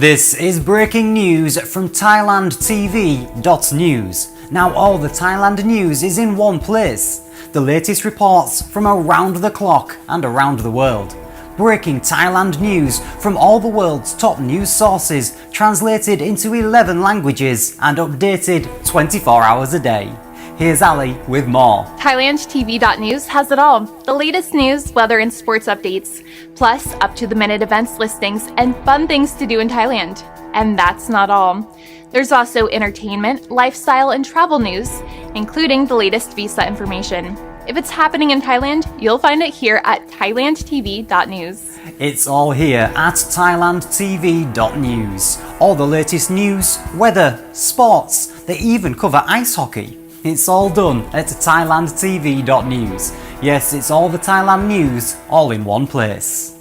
This is breaking news from ThailandTV.news. Now all the Thailand news is in one place. The latest reports from around the clock and around the world. Breaking Thailand news from all the world's top news sources, translated into 11 languages and updated 24 hours a day. Here's Ali with more. ThailandTV.news has it all. The latest news, weather and sports updates, plus up-to-the-minute events listings and fun things to do in Thailand. And that's not all. There's also entertainment, lifestyle and travel news, including the latest visa information. If it's happening in Thailand, you'll find it here at ThailandTV.news. It's all here at ThailandTV.news. All the latest news, weather, sports, they even cover ice hockey. It's all done at ThailandTV.news. Yes, it's all the Thailand news, all in one place.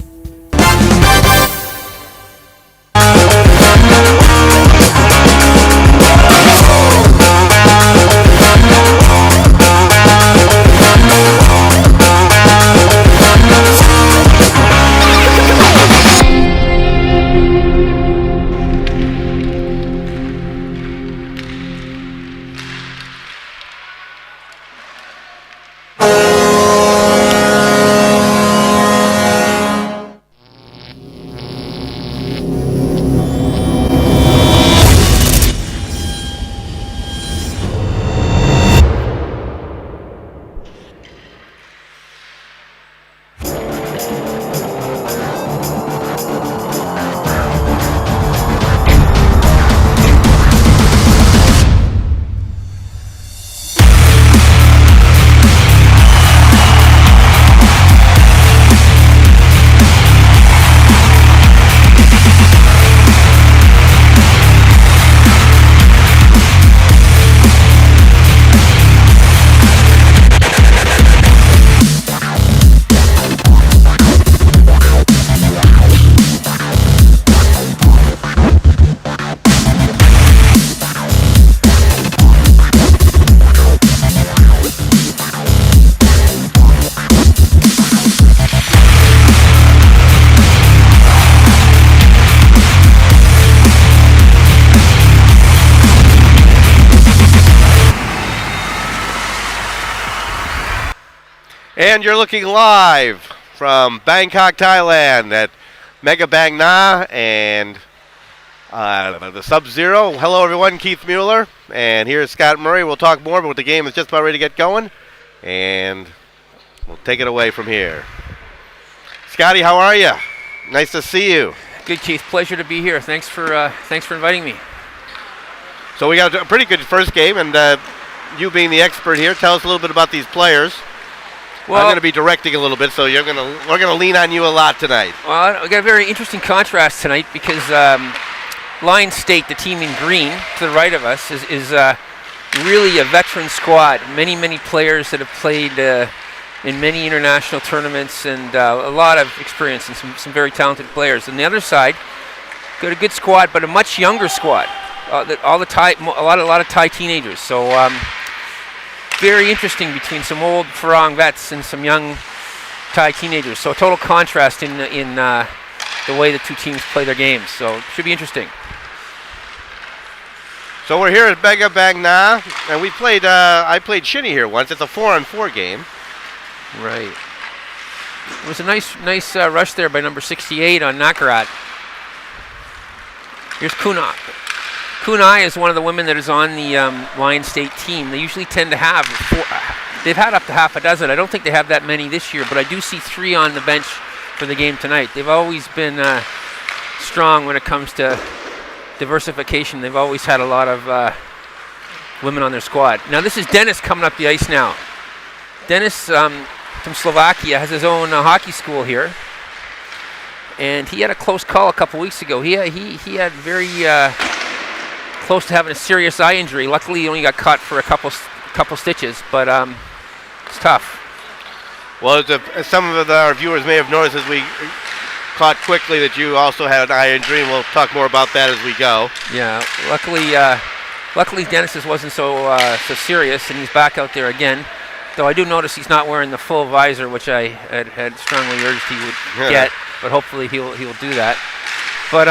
And you're looking live from Bangkok, Thailand at Mega Bang Na and the Sub-Zero. Hello, everyone. Keith Mueller. And here's Scott Murray. We'll talk more, but the game is just about ready to get going. And we'll take it away from here. Scotty, how are you? Nice to see you. Good, Keith. Pleasure to be here. Thanks for inviting me. So we got a pretty good first game, and you being the expert here, tell us a little bit about these players. Well, I'm going to be directing a little bit, so we're going to lean on you a lot tonight. Well, we got a very interesting contrast tonight because Lion State, the team in green to the right of us, is really a veteran squad. Many players that have played in many international tournaments and a lot of experience and some very talented players. On the other side, got a good squad, but a much younger squad. A lot of Thai teenagers. So. Very interesting between some old Farang vets and some young Thai teenagers. So a total contrast in the way the two teams play their games. So it should be interesting. So we're here at Mega Bang Na, and we played. I played Shinny here once. It's a 4-on-4 game. Right. It was a nice rush there by number 68 on Nakaraj. Here's Kunai. Kunai is one of the women that is on the Lion State team. They usually tend to have they've had up to half a dozen. I don't think they have that many this year, but I do see 3 on the bench for the game tonight. They've always been strong when it comes to diversification. They've always had a lot of women on their squad. Now this is Dennis coming up the ice now. Dennis from Slovakia has his own hockey school here, and he had a close call a couple weeks ago. He had very close to having a serious eye injury. Luckily, he only got cut for a couple stitches, but it's tough. Well, as some of our viewers may have noticed, as we caught quickly that you also had an eye injury, and we'll talk more about that as we go. Yeah, luckily Dennis's wasn't so serious, and he's back out there again. Though I do notice he's not wearing the full visor, which I had strongly urged he would get, but hopefully he'll do that. But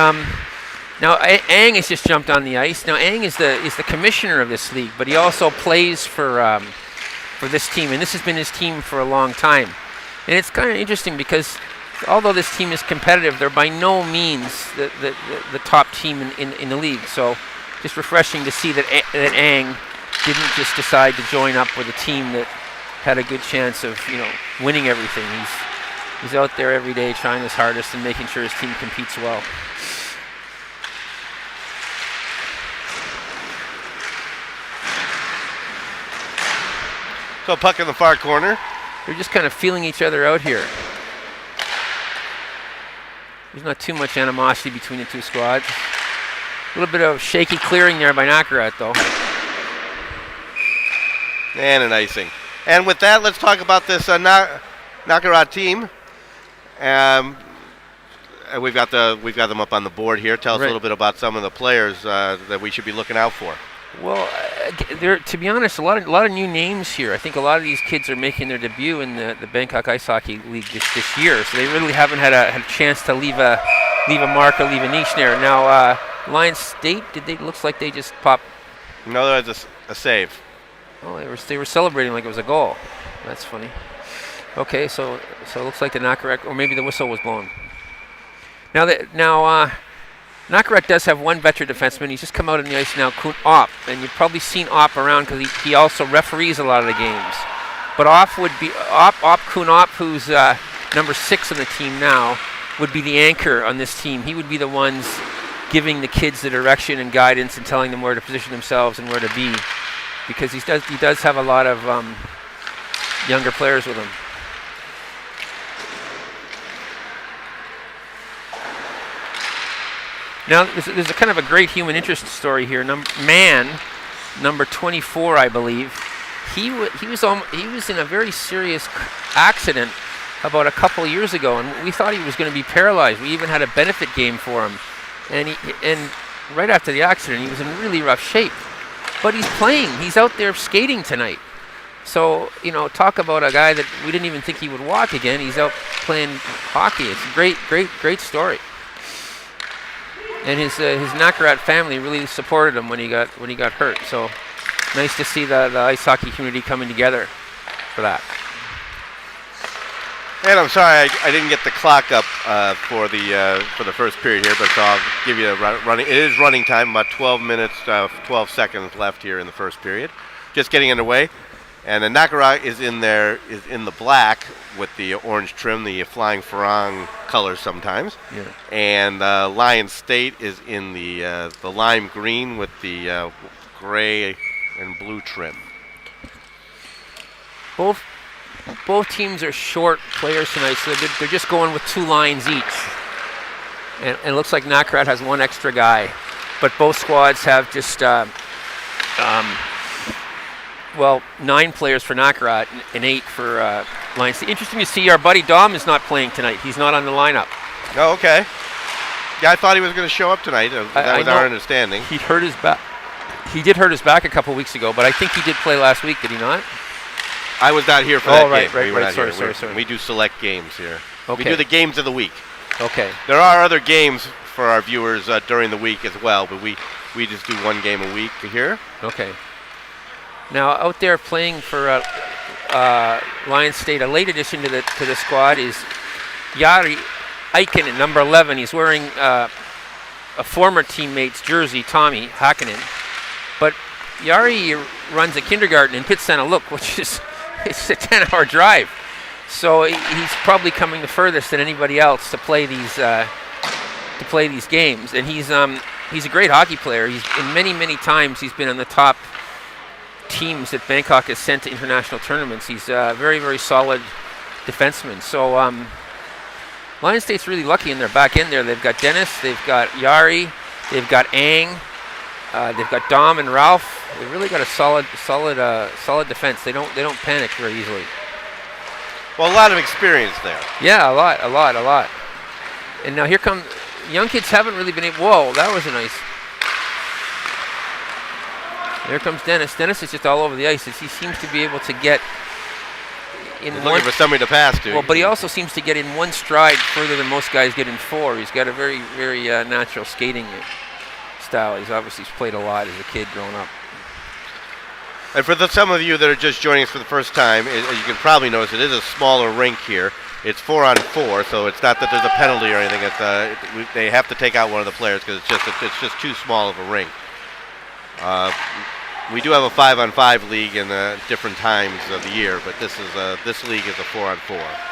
Now, Ang has just jumped on the ice. Now, Ang is the commissioner of this league, but he also plays for this team, and this has been his team for a long time. And it's kind of interesting because although this team is competitive, they're by no means the top team in the league. So just refreshing to see that Ang didn't just decide to join up with a team that had a good chance of winning everything. He's out there every day trying his hardest and making sure his team competes well. So puck in the far corner. They're just kind of feeling each other out here. There's not too much animosity between the two squads. A little bit of shaky clearing there by Nakaraj, though. And an icing. And with that, let's talk about this Nakaraj team. We've got them up on the board here. Tell us a little bit about some of the players that we should be looking out for. Well, to be honest, a lot of new names here. I think a lot of these kids are making their debut in the Bangkok Ice Hockey League this year, so they really haven't had a chance to leave a mark or leave a niche there. Now, Lions State, looks like they just popped. No, that was a save. Oh, they were celebrating like it was a goal. That's funny. Okay, so it looks like the Nakaraj, or maybe the whistle was blown. Now Nakaraj does have one veteran defenseman. He's just come out on the ice now, Kun Op, and you've probably seen Op around because he also referees a lot of the games. But Kun Op, who's number 6 on the team now, would be the anchor on this team. He would be the ones giving the kids the direction and guidance and telling them where to position themselves and where to be, because he does have a lot of younger players with him. Now, there's a kind of a great human interest story here. Number 24, I believe, he was in a very serious accident about a couple of years ago, and we thought he was going to be paralyzed. We even had a benefit game for him, and right after the accident, he was in really rough shape. But he's playing. He's out there skating tonight. So, talk about a guy that we didn't even think he would walk again. He's out playing hockey. It's a great story. And his Nakaraj family really supported him when he got hurt. So nice to see the ice hockey community coming together for that. And I'm sorry I didn't get the clock up for the first period here, but so I'll give you a running. It is running time, about 12 minutes, 12 seconds left here in the first period. Just getting underway. And the Nakaraj is in the black with the orange trim, the flying farang colors sometimes. Yeah. And Lions State is in the lime green with the gray and blue trim. Both teams are short players tonight, so they're just going with 2 lines each. And it looks like Nakaraj has one extra guy, but both squads have just 9 players for Nakaraj and 8 for Lions State. Interesting to see our buddy Dom is not playing tonight. He's not on the lineup. Oh, okay. Yeah, I thought he was going to show up tonight. That was our understanding. He hurt his back. He did hurt his back a couple weeks ago, but I think he did play last week. Did he not? I was not here for that game. Right. Sorry. We do select games here. Okay. We do the games of the week. Okay. There are other games for our viewers during the week as well, but we just do one game a week here. Okay. Now out there playing for Lions State, a late addition to the squad is Jari Aikinen, number 11. He's wearing a former teammate's jersey, Tommy Hakkanen. But Jari runs a kindergarten in Pitsana-Luk, which is it's a 10-hour drive. So he's probably coming the furthest than anybody else to play these games. And he's a great hockey player. He's in many times he's been on the top teams that Bangkok has sent to international tournaments. He's a very solid defenseman. So Lions State's really lucky in their back end there. They've got Dennis, they've got Jari, they've got Ang, they've got Dom and Ralph. They've really got a solid defense. They don't panic very easily. Well, a lot of experience there. Yeah, a lot. And now here come young kids. Haven't really been able. Whoa, that was a nice. There comes Dennis. Dennis is just all over the ice. He seems to be able to get in He's looking for somebody to pass to. Well, but he also seems to get in one stride further than most guys get in 4. He's got a very natural skating style. He's obviously played a lot as a kid growing up. And for some of you that are just joining us for the first time, as you can probably notice, it is a smaller rink here. It's 4-on-4, so it's not that there's a penalty or anything. They have to take out one of the players because it's just too small of a rink. We do have a 5-on-5 league in different times of the year, but this league is a 4-on-4.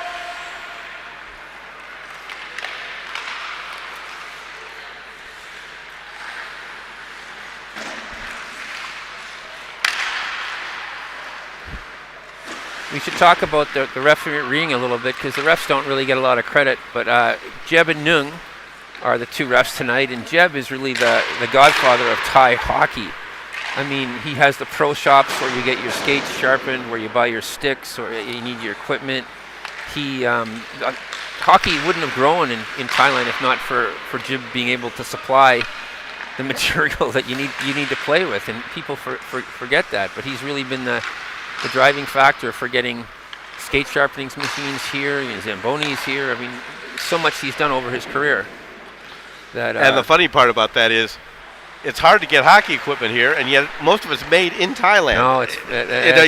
We should talk about the refereeing a little bit because the refs don't really get a lot of credit. But Jeb and Nung are the two refs tonight, and Jeb is really the godfather of Thai hockey. I mean, he has the pro shops where you get your skates sharpened, where you buy your sticks, or you need your equipment. Hockey wouldn't have grown in Thailand if not for Jeb being able to supply the material that you need to play with, and people forget that. But he's really been the driving factor for getting skate sharpening machines here, Zambonis here. I mean, so much he's done over his career. And the funny part about that is, it's hard to get hockey equipment here, and yet most of it's made in Thailand. No, it's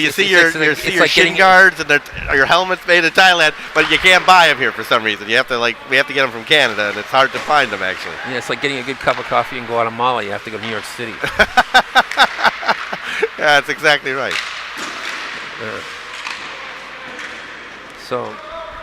you see your shin guards and your helmets made in Thailand, but you can't buy them here for some reason. We have to get them from Canada, and it's hard to find them actually. Yeah, it's like getting a good cup of coffee in Guatemala. You have to go to New York City. Yeah, that's exactly right. So,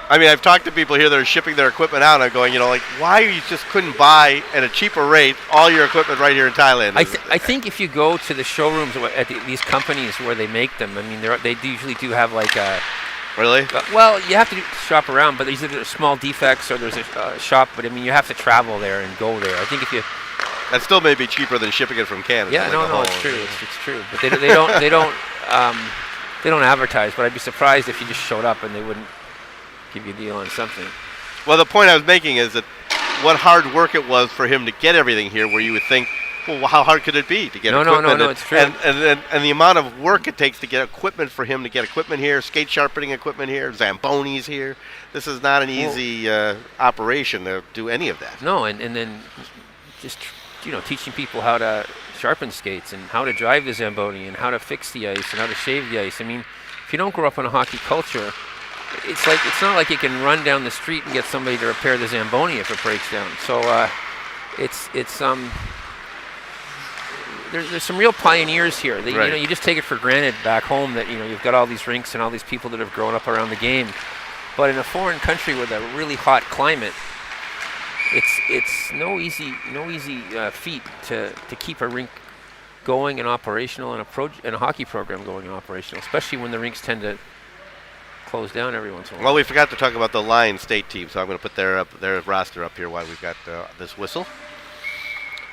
I mean, I've talked to people here that are shipping their equipment out, and I'm going, why you just couldn't buy at a cheaper rate all your equipment right here in Thailand? I think if you go to the showrooms at these companies where they make them, I mean, they usually do have like a... Really? Well, you have to shop around, but there's either small defects or there's a shop, but I mean, you have to travel there and go there. I think if you... That still may be cheaper than shipping it from Canada. Yeah, it's true. It's true. But they don't advertise, but I'd be surprised if you just showed up and they wouldn't give you a deal on something. Well, the point I was making is that what hard work it was for him to get everything here, where you would think, well, how hard could it be to get equipment? No, it's true. And the amount of work it takes to get equipment for him to get equipment here, skate sharpening equipment here, Zambonis here. This is not an easy operation to do any of that. No, and then just, teaching people how to sharpen skates and how to drive the Zamboni and how to fix the ice and how to shave the ice. I mean, if you don't grow up in a hockey culture, it's not like you can run down the street and get somebody to repair the Zamboni if it breaks down. So there's some real pioneers here. That, right. You just take it for granted back home that you've got all these rinks and all these people that have grown up around the game. But in a foreign country with a really hot climate, it's no easy feat to keep a rink going and operational and a hockey program going and operational, especially when the rinks tend to close down every once in a while. Well, we forgot to talk about the Lions state team, so I'm going to put their roster up here while we've got this whistle.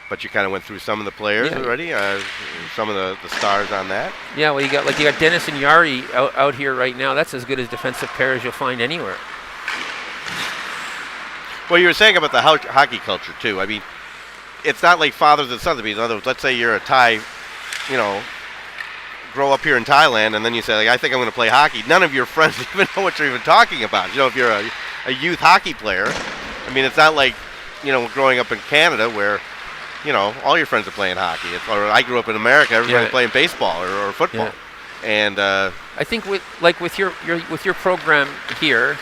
But you kind of went through some of the players already, some of the stars on that. Yeah, well, you got Dennis and Yari out here right now. That's as good as defensive pair as you'll find anywhere. Well, you were saying about the hockey culture, too. I mean, it's not like fathers and sons. I mean, in other words, let's say you're a Thai, grow up here in Thailand, and then you say, I think I'm going to play hockey. None of your friends even know what you're even talking about. If you're a youth hockey player, I mean, it's not like, growing up in Canada where, all your friends are playing hockey. Or I grew up in America, everybody's playing baseball or football. Yeah. And I think with your program here,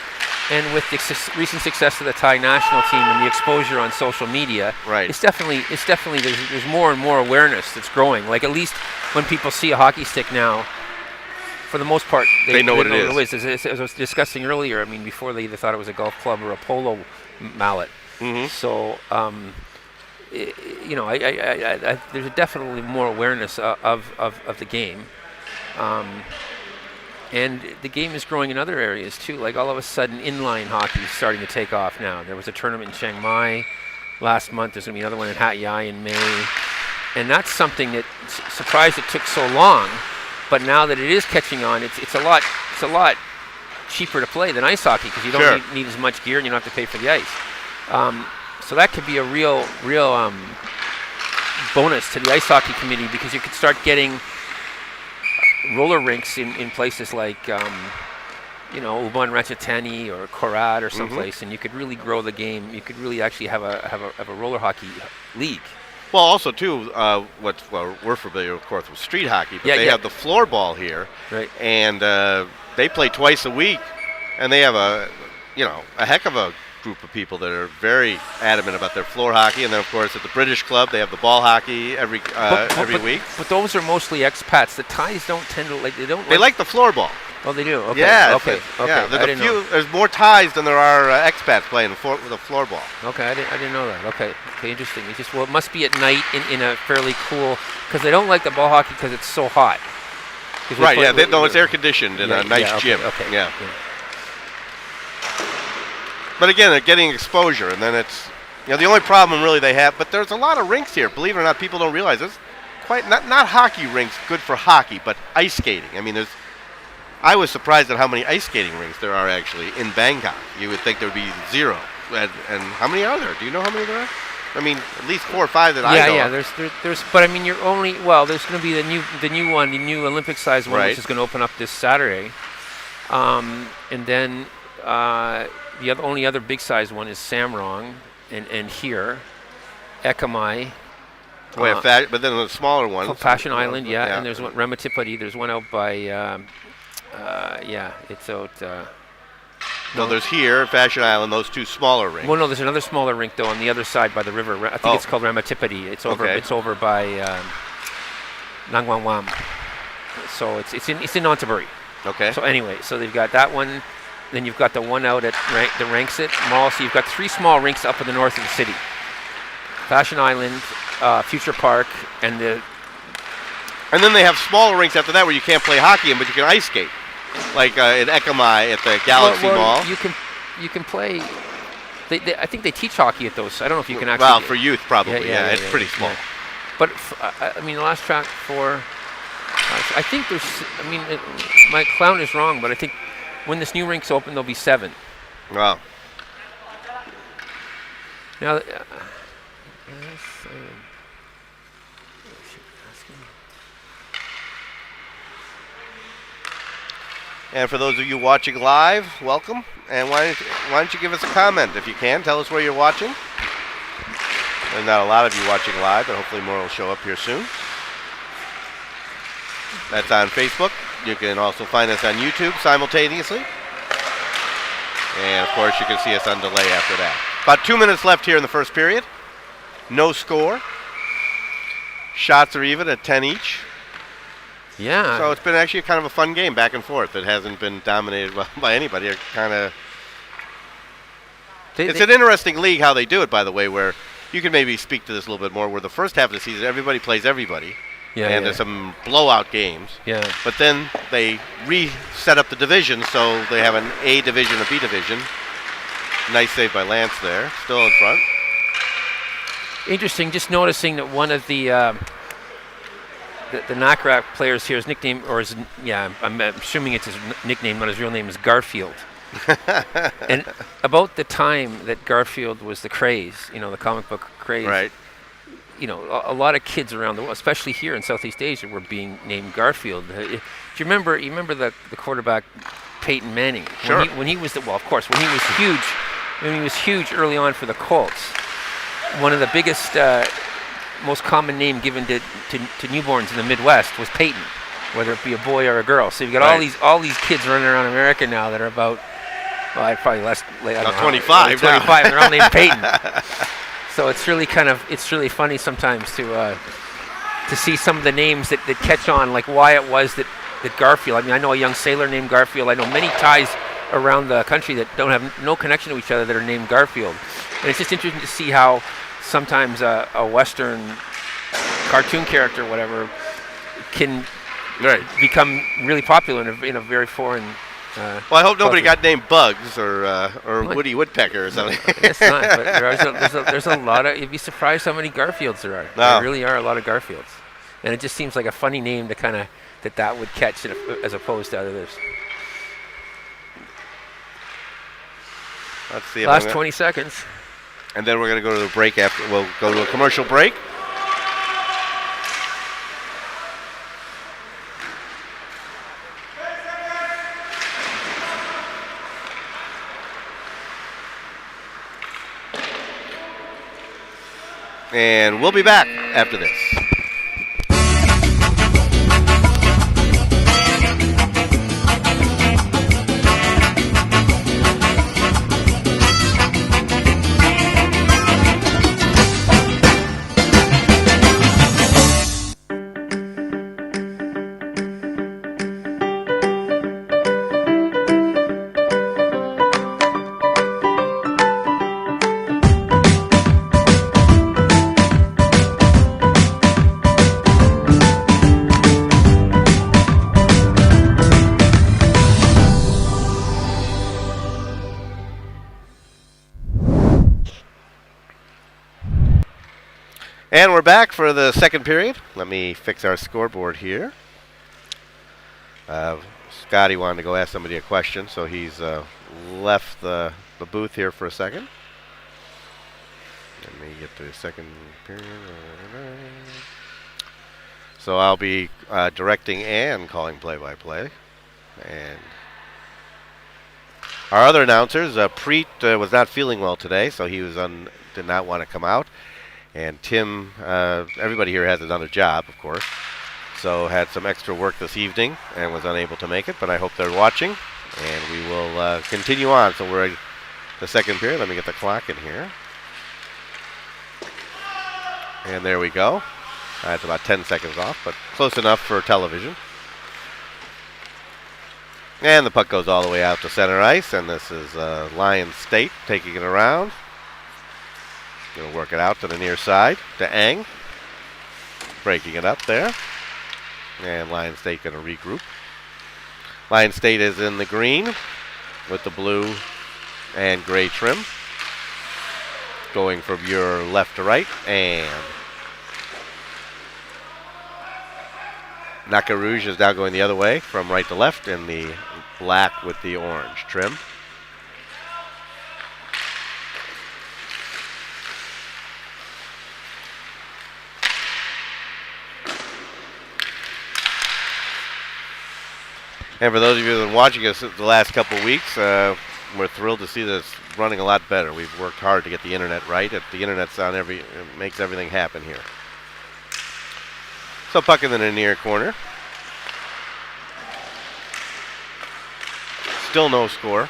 and with the recent success of the Thai national team and the exposure on social media, right. It's definitely there's more and more awareness that's growing. Like, at least when people see a hockey stick now, for the most part, they know what it is. As I was discussing earlier, I mean, before they either thought it was a golf club or a polo mallet. Mm-hmm. So, there's definitely more awareness of the game. And the game is growing in other areas too. Like, all of a sudden, inline hockey is starting to take off now. There was a tournament in Chiang Mai last month. There's going to be another one in Hat Yai in May. And that's something that surprised it took so long. But now that it is catching on, it's a lot cheaper to play than ice hockey because you don't need as much gear and you don't have to pay for the ice. So that could be a real bonus to the ice hockey community because you could start getting roller rinks in places like Ubon Ratchathani or Korat or someplace, and you could really grow the game. You could really actually have a roller hockey league. Well, also too, we're familiar, of course, with street hockey, but they have the floor ball here, right? And they play twice a week, and they have a heck of a group of people that are very adamant about their floor hockey. And then, of course, at the British club, they have the ball hockey every week. But those are mostly expats. The Thais don't tend to like. They like the floor ball. Oh, they do. Okay. Yeah. Okay. Yeah. There's more Thais than there are expats playing with the floor ball. Okay. I didn't know that. Okay. Interesting. It must be at night in a fairly cool, because they don't like the ball hockey because it's so hot. Right. It's air conditioned in a nice gym. Okay. Yeah. But again, they're getting exposure, and then it's the only problem really they have. But there's a lot of rinks here. Believe it or not, people don't realize there's quite not hockey rinks good for hockey, but ice skating. I mean, I was surprised at how many ice skating rinks there are actually in Bangkok. You would think there would be zero, and how many are there? Do you know how many there are? I mean, at least 4 or 5 that I know. Yeah. There's, but I mean, there's going to be the new Olympic size one, which is going to open up this Saturday, and then the only other big size one is Samrong, and here, Ekamai. But then the smaller ones. Fashion Island, and there's one Ramatipati. There's one out by, it's out. No, there's here, Fashion Island, those 2 smaller rinks. Well, no, there's another smaller rink though on the other side by the river. I think it's called Ramatipati. It's over. Okay. It's over by Nangwangwam. So it's in Nonthaburi. Okay. So anyway, so they've got that one. Then you've got the one out at the Ranksit Mall. So you've got 3 small rinks up in the north of the city. Fashion Island, Future Park, and then they have smaller rinks after that where you can't play hockey in, but you can ice skate, like in Ekamai at the Galaxy Mall. You can play. I think they teach hockey at those. I don't know if you can actually. Well, for youth probably. Yeah, it's pretty small. Yeah. But I mean, the last track for. I think there's. I mean, my clown is wrong, but I think when this new rink's open, there'll be 7. Wow. Now. And for those of you watching live, welcome. And why don't you give us a comment if you can? Tell us where you're watching. There's not a lot of you watching live, but hopefully more will show up here soon. That's on Facebook. You can also find us on YouTube simultaneously. And, of course, you can see us on delay after that. About 2 minutes left here in the first period. No score. Shots are even at 10 each. Yeah. So it's been actually kind of a fun game, back and forth. It hasn't been dominated by anybody. It's an interesting league how they do it, by the way, where you can maybe speak to this a little bit more, where the first half of the season, everybody plays everybody. There's some blowout games. Yeah. But then they reset up the division, so they have an A division, a B division. Nice save by Lance there, still in front. Interesting, just noticing that one of the Nakaraj players here, his nickname, I'm assuming it's his nickname, not his real name, is Garfield. And about the time that Garfield was the craze, the comic book craze, right? A lot of kids around the world, especially here in Southeast Asia, were being named Garfield. Do you remember the quarterback Peyton Manning? Sure. When he was huge early on for the Colts, one of the biggest, most common name given to newborns in the Midwest was Peyton, whether it be a boy or a girl. So you've got all these kids running around America now that are about, probably less, 25. 25, and they're all named Peyton. So it's really funny sometimes to see some of the names that catch on, like why it was that Garfield. I mean, I know a young sailor named Garfield. I know many Thais around the country that don't have no connection to each other that are named Garfield. And it's just interesting to see how sometimes a Western cartoon character, whatever, can become really popular in a very foreign. Well, I hope nobody got named Bugs or Woody Woodpecker or something. It's not, but there's a lot of. You'd be surprised how many Garfields there are. No. There really are a lot of Garfields, and it just seems like a funny name to kind of that would catch as opposed to others. Let's see. Last 20 seconds. And then we're going to go to the break after. We'll go to a commercial break. And we'll be back after this. And we're back for the second period. Let me fix our scoreboard here. Scotty wanted to go ask somebody a question, so he's left the booth here for a second. Let me get to the second period. So I'll be directing and calling play-by-play. And our other announcers, Preet was not feeling well today, so he was did not want to come out. And Tim, everybody here has another job, of course, so had some extra work this evening and was unable to make it, but I hope they're watching, and we will continue on. So we're at the second period. Let me get the clock in here. And there we go. That's about 10 seconds off, but close enough for television. And the puck goes all the way out to center ice, and this is Lions State taking it around. Going to work it out to the near side to Ang. Breaking it up there. And Lions State going to regroup. Lions State is in the green with the blue and gray trim. Going from your left to right. And Nakaraj is now going the other way from right to left in the black with the orange trim. And for those of you who have been watching us the last couple of weeks, we're thrilled to see this running a lot better. We've worked hard to get the internet right. The internet's on it makes everything happen here. So puck in the near corner. Still no score.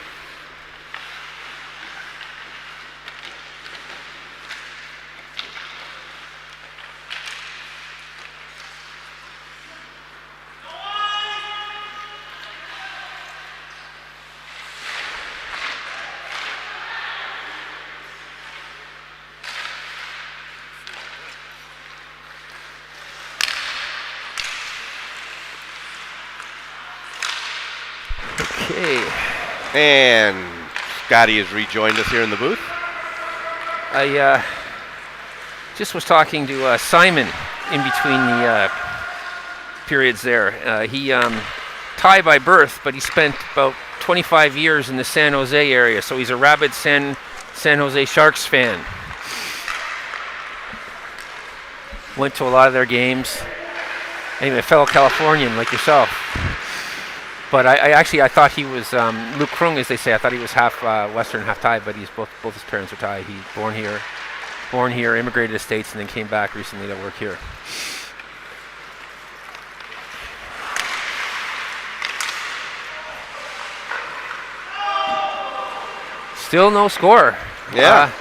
Okay. And Scotty has rejoined us here in the booth. I just was talking to Simon in between the periods there. He Thai by birth, but he spent about 25 years in the San Jose area, so he's a rabid San Jose Sharks fan. Went to a lot of their games. Anyway, a fellow Californian like yourself. But I thought he was Luke Krung, as they say. I thought he was half Western, half Thai, but both his parents are Thai. He's born here, immigrated to the States, and then came back recently to work here. Still no score. Yeah.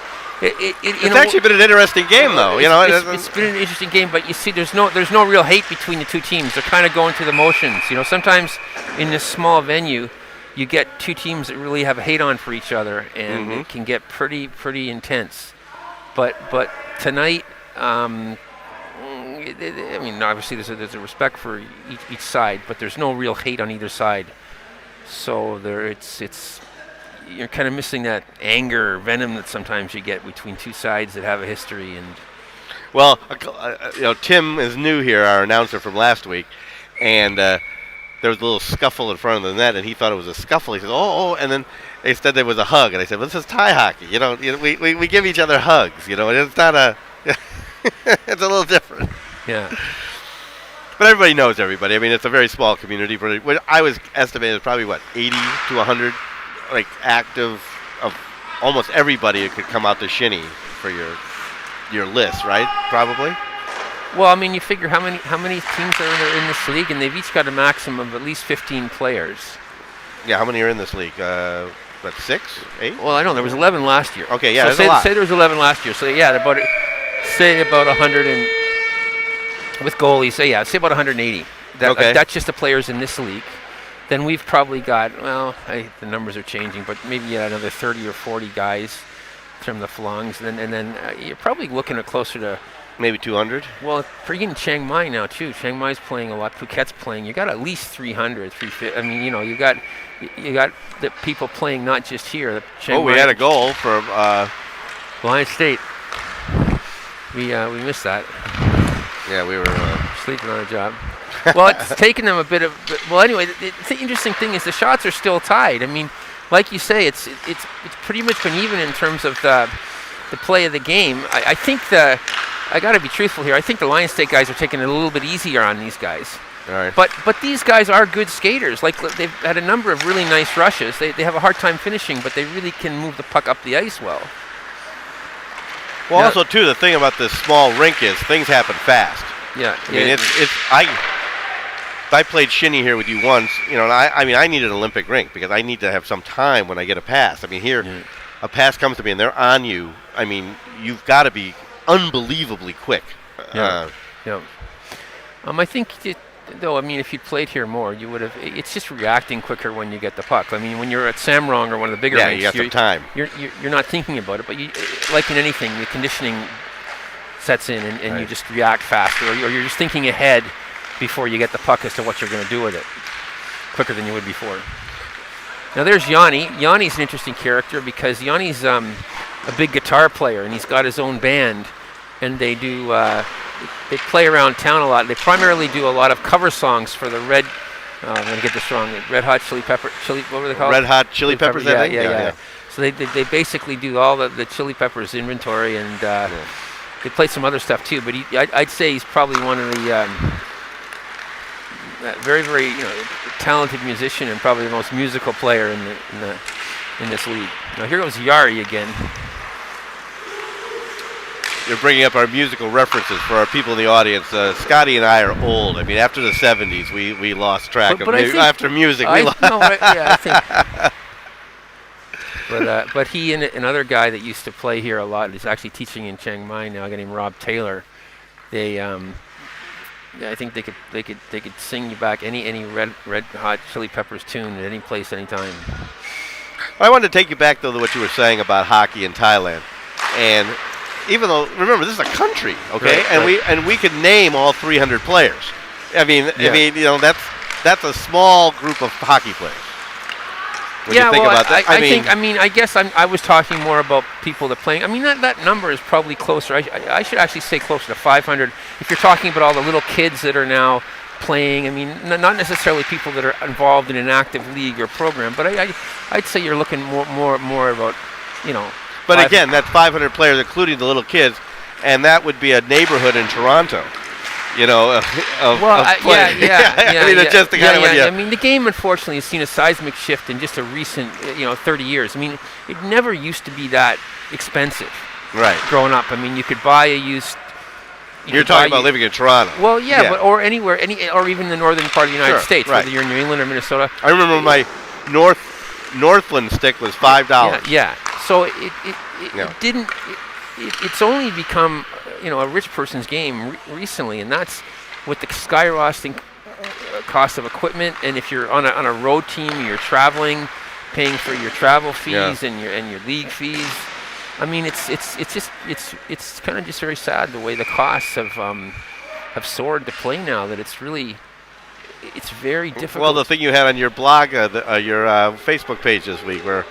It's actually been an interesting game, though. It's been an interesting game, but you see, there's no real hate between the two teams. They're kind of going through the motions. Sometimes in this small venue, you get two teams that really have a hate on for each other, and it can get pretty intense. But tonight, obviously there's a respect for each side, but there's no real hate on either side. So it's. You're kind of missing that anger, venom that sometimes you get between two sides that have a history. And well, Tim is new here, our announcer from last week, and there was a little scuffle in front of the net, and he thought it was a scuffle. He said, "Oh," and then they said there was a hug, and I said, "Well, this is Thai hockey. We give each other hugs. It's not a, it's a little different." Yeah. But everybody knows everybody. I mean, it's a very small community. But I was estimated probably 80 to 100. Like active of almost everybody who could come out to shinny for your your list, right? Probably. Well, I mean, you figure how many teams are in this league, and they've each got a maximum of at least 15 players. Yeah, how many are in this league? What, 6, 8? Well, I know there was 11 last year. Okay, yeah, so there's a lot. Say there was 11 last year. So yeah, about 100 and with goalies. So yeah, say about 180. That's just the players in this league. Then we've probably got, the numbers are changing, but maybe another 30 or 40 guys from the Flongs, and then you're probably looking at closer to maybe 200. Well, for even Chiang Mai now too. Chiang Mai's playing a lot. Phuket's playing. You got at least 300, 350. I mean, you got the people playing not just here. We had a goal for Lion State. We missed that. Yeah, we were sleeping on a job. Well, it's taken them a bit of. Well, anyway, the interesting thing is the shots are still tied. I mean, like you say, it's pretty much been even in terms of the play of the game. I think I got to be truthful here. I think the Lion State guys are taking it a little bit easier on these guys. All right. But these guys are good skaters. Like, they've had a number of really nice rushes. They have a hard time finishing, but they really can move the puck up the ice well. Well, also too, the thing about this small rink is things happen fast. Yeah. I mean, I played shinny here with you once, and I need an Olympic rink because I need to have some time when I get a pass. I mean, here, a pass comes to me and they're on you. I mean, you've got to be unbelievably quick. I think, if you'd played here more, you would have. It's just reacting quicker when you get the puck. I mean, when you're at Samrong or one of the bigger rinks, you got some time. You're not thinking about it, but like in anything, the conditioning sets in and you just react faster, or you're just thinking ahead before you get the puck as to what you're going to do with it, quicker than you would before. Now there's Yanni. Yanni's an interesting character because Yanni's a big guitar player, and he's got his own band, and they do they play around town a lot. They primarily do a lot of cover songs for the I'm going to get this wrong. Red Hot Chili Pepper, what were they called? Red Hot Chili Peppers, I think? Yeah. So they basically do all the Chili Peppers inventory, and they play some other stuff too. But I'd say he's probably one of the very, very talented musician and probably the most musical player in this league. Now here goes Yari again. You're bringing up our musical references for our people in the audience. Scotty and I are old. I mean, after the 70s, we lost track of music. After music, I think. But he and another guy that used to play here a lot is actually teaching in Chiang Mai now. A guy named Rob Taylor. They, I think they could sing you back any Red Hot Chili Peppers tune at any place, anytime. I wanted to take you back though to what you were saying about hockey in Thailand, and even though, remember, this is a country, okay, and we could name all 300 players. I mean, that's a small group of hockey players. I guess I was talking more about people that playing. I mean, that number is probably closer. I should actually say closer to 500. If you're talking about all the little kids that are now playing, I mean, not necessarily people that are involved in an active league or program, but I'd say you're looking more about, But again, that's 500 players, including the little kids, and that would be a neighborhood in Toronto. I mean, the game, unfortunately, has seen a seismic shift in just a recent, 30 years. I mean, it never used to be that expensive. Right. Growing up, I mean, you could buy a used. You're talking about living in Toronto. Well, but or anywhere, or even the northern part of the United States, right. whether you're in New England or Minnesota. I remember my Northland stick was $5. Yeah. So it didn't. It's only become a rich person's game recently, and that's with the skyrocketing cost of equipment. And if you're on a road team, you're traveling, paying for your travel fees and your league fees. I mean, it's kind of just very sad the way the costs have soared to play now. That it's very difficult. Well, the thing you had on your blog, your Facebook page this week, where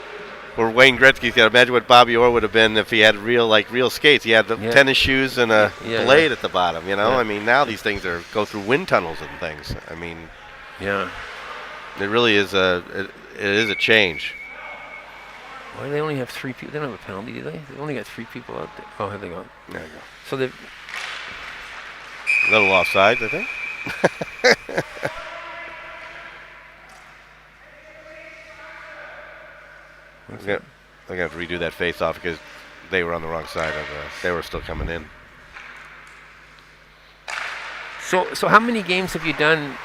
Wayne Gretzky's got to imagine what Bobby Orr would have been if he had real skates. He had the tennis shoes and a blade at the bottom. I mean, now these things go through wind tunnels and things. I mean, it really is it is a change. Why do they only have 3 people? They don't have a penalty, do they? They've only got 3 people out there. Oh, here they go. There you go. So they've a little offsides, I think. I'm going to have to redo that face-off because they were on the wrong side of they were still coming in. So how many games have you done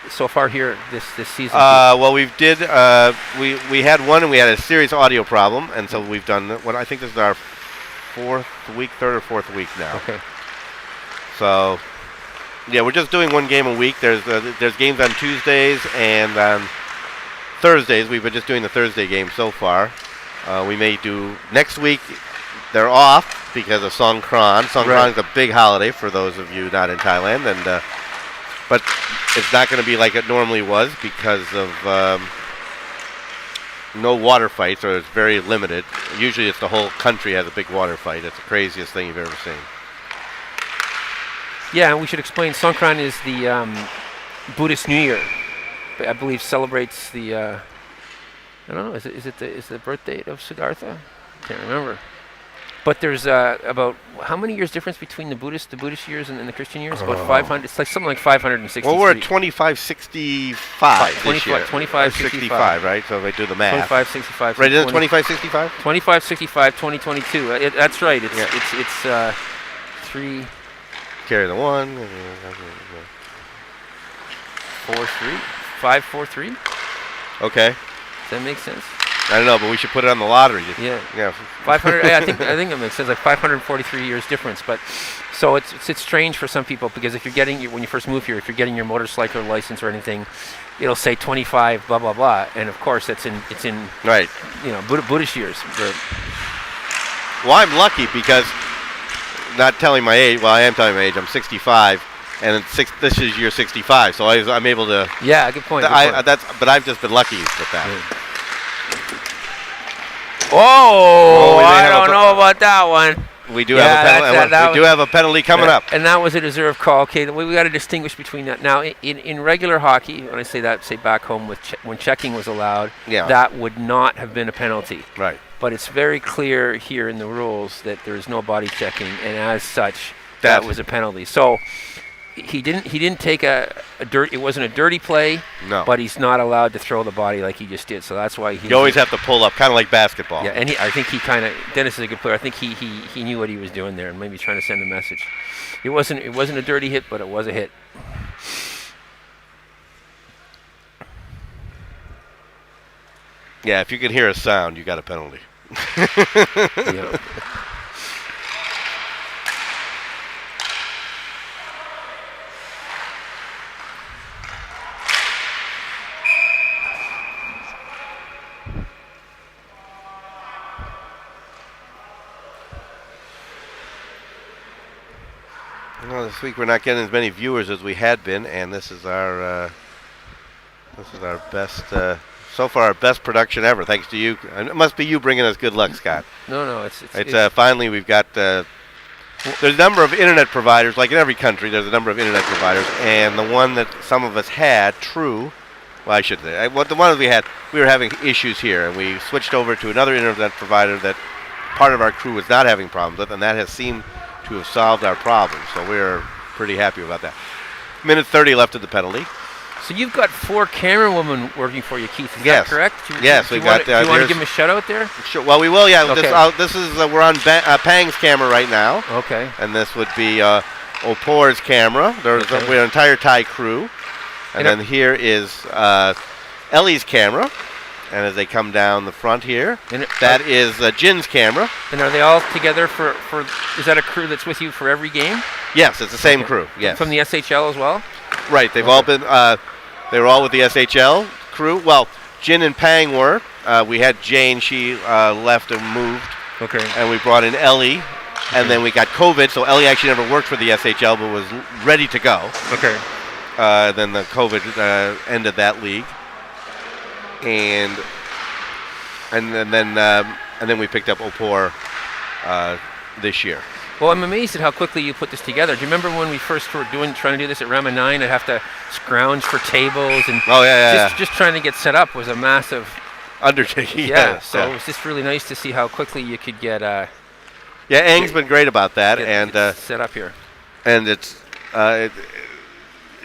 so far here this season? Well, we had one, and we had a serious audio problem, and so we've done what I think this is our third or fourth week now. Okay. So, yeah, we're just doing one game a week. There's games on Tuesdays and on Thursdays. We've been just doing the Thursday game so far. We may do next week. They're off because of Songkran. Songkran is a big holiday for those of you not in Thailand, and but it's not going to be like it normally was because of no water fights, or it's very limited. Usually it's the whole country has a big water fight. It's the craziest thing you've ever seen. Yeah, and we should explain. Songkran is the Buddhist New Year. I believe celebrates the. I don't know. Is it the birth date of Siddhartha? Can't remember. But there's about how many years difference between the Buddhist years and the Christian years? About 500. It's like something like 560. Well, we're at 2565 this year. 2565, right? So if I do the math. 2565. Right, isn't it 2565? 2565, 2022. That's right. It's three. Carry the 1. 4-3. 5-4-3. Okay. Does that make sense? I don't know, but we should put it on the lottery. Yeah. Yeah. 500. I think that makes sense. Like 543 years difference. But so it's strange for some people because if you're getting when you first move here, if you're getting your motorcycle license or anything, it'll say 25 blah blah blah, and of course it's in right. Buddhist years. Well, I'm lucky because not telling my age. Well, I am telling my age. I'm 65. And this is year 65, so I'm able to. Yeah, good point. But I've just been lucky with that. Yeah. Oh, I don't know about that one. We do have a penalty. We do have a penalty coming up, and that was a deserved call. Okay, we got to distinguish between that. Now, in regular hockey, when I say that, say back home when checking was allowed, that would not have been a penalty. Right. But it's very clear here in the rules that there is no body checking, and as such, that was a penalty. So. He didn't take it wasn't a dirty play, no. But he's not allowed to throw the body like he just did. So that's why you always have to pull up, kind of like basketball. Yeah, and I think Dennis is a good player. I think he knew what he was doing there and maybe trying to send a message. It wasn't a dirty hit, but it was a hit. Yeah, if you can hear a sound, you got a penalty. Yeah. Well, this week we're not getting as many viewers as we had been, and this is our best so far, our best production ever. Thanks to you. And it must be you bringing us good luck, Scott. No, it's finally we've got. There's a number of internet providers, like in every country. There's a number of internet providers, and the one that some of us had, True. Well, I should say, the one we were having issues here, and we switched over to another internet provider that part of our crew was not having problems with, and that has seemed to have solved our problem. So we're pretty happy about that. Minute 30 left of the penalty. So you've got 4 camera women working for you, Keith. Is that correct? Yes, we got. Do you want to give them a shout out there? Sure. Well, we will. Yeah. Okay. This is we're on Pang's camera right now. Okay. And this would be Opor's camera. We're an entire Thai crew, and then here is Ellie's camera. And as they come down the front here, that is Jin's camera. And are they all together for? Is that a crew that's with you for every game? Yes, it's the same crew. Yes. From the SHL as well. Right. They've all been. They were all with the SHL crew. Well, Jin and Pang were. We had Jane. She left and moved. Okay. And we brought in Ellie. Okay. And then we got COVID, so Ellie actually never worked for the SHL, but was ready to go. Okay. Then the COVID ended that league. And then we picked up Opor this year. Well, I'm amazed at how quickly you put this together. Do you remember when we first were trying to do this at Rama 9? I'd have to scrounge for tables and just trying to get set up was a massive undertaking. Yeah, so it was just really nice to see how quickly you could get. Ang's been great about that, and set up here. And it's.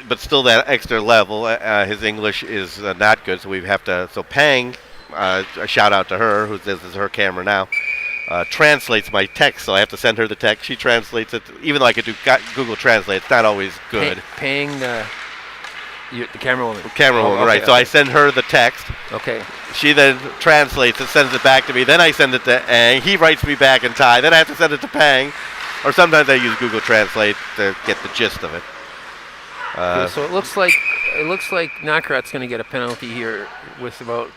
But still, that extra level. His English is not good, so we have to. So Pang, a shout out to her, this is her camera now. translates my text, so I have to send her the text. She translates it, even though I could do Google Translate. It's not always good. Paying the camera woman. Camera woman, right. So I send her the text. Okay. She then translates it, sends it back to me. Then I send it to Ang. He writes me back in Thai. Then I have to send it to Pang. Or sometimes I use Google Translate to get the gist of it. So it looks like Nakaraj's going to get a penalty here with about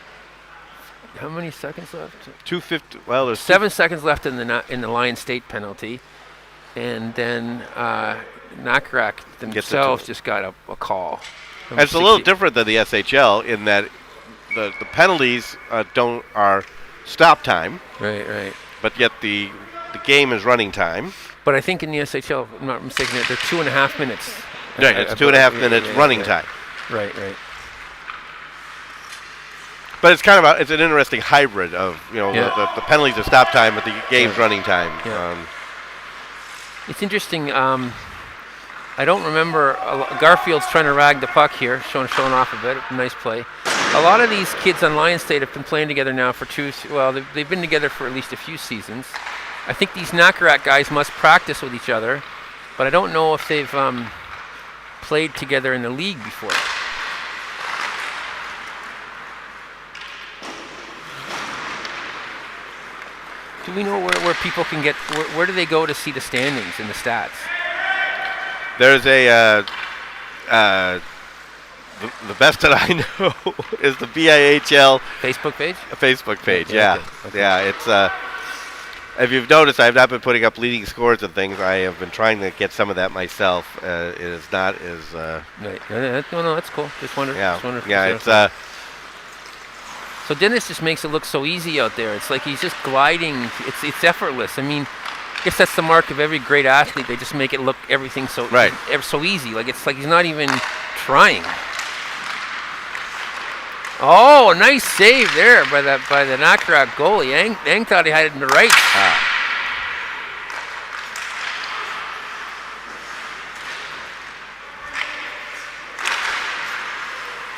how many seconds left? 2:50. Well, there's 7 seconds left in the Lion State penalty, and then Nakaraj themselves just got a call. It's a little different than the SHL in that the penalties are stop time. Right. But yet the game is running time. But I think in the SHL, if I'm not mistaken, they're 2.5 minutes. Right, it's 2.5 minutes running time. Right. But it's kind of it's an interesting hybrid of the penalties of stop time, but the game's running time. Yeah. It's interesting. I don't remember. Garfield's trying to rag the puck here, showing off a bit. Nice play. A lot of these kids on Lion State have been playing together now for they've been together for at least a few seasons. I think these Nakaraj guys must practice with each other, but I don't know if they've played together in the league before. Do we know where people can get, where do they go to see the standings and the stats? There's the best that I know is the BIHL Facebook page? Facebook page, Okay. Yeah, it's if you've noticed, I've not been putting up leading scores and things. I have been trying to get some of that myself. It is not as Right. No, that's cool. Just wondered. it's So Dennis just makes it look so easy out there. It's like he's just gliding. It's effortless. I mean, I guess that's the mark of every great athlete. They just make it look everything so so easy. It's like he's not even trying. Oh, nice save there by the Nakaraj goalie. Ang thought he had it in the right.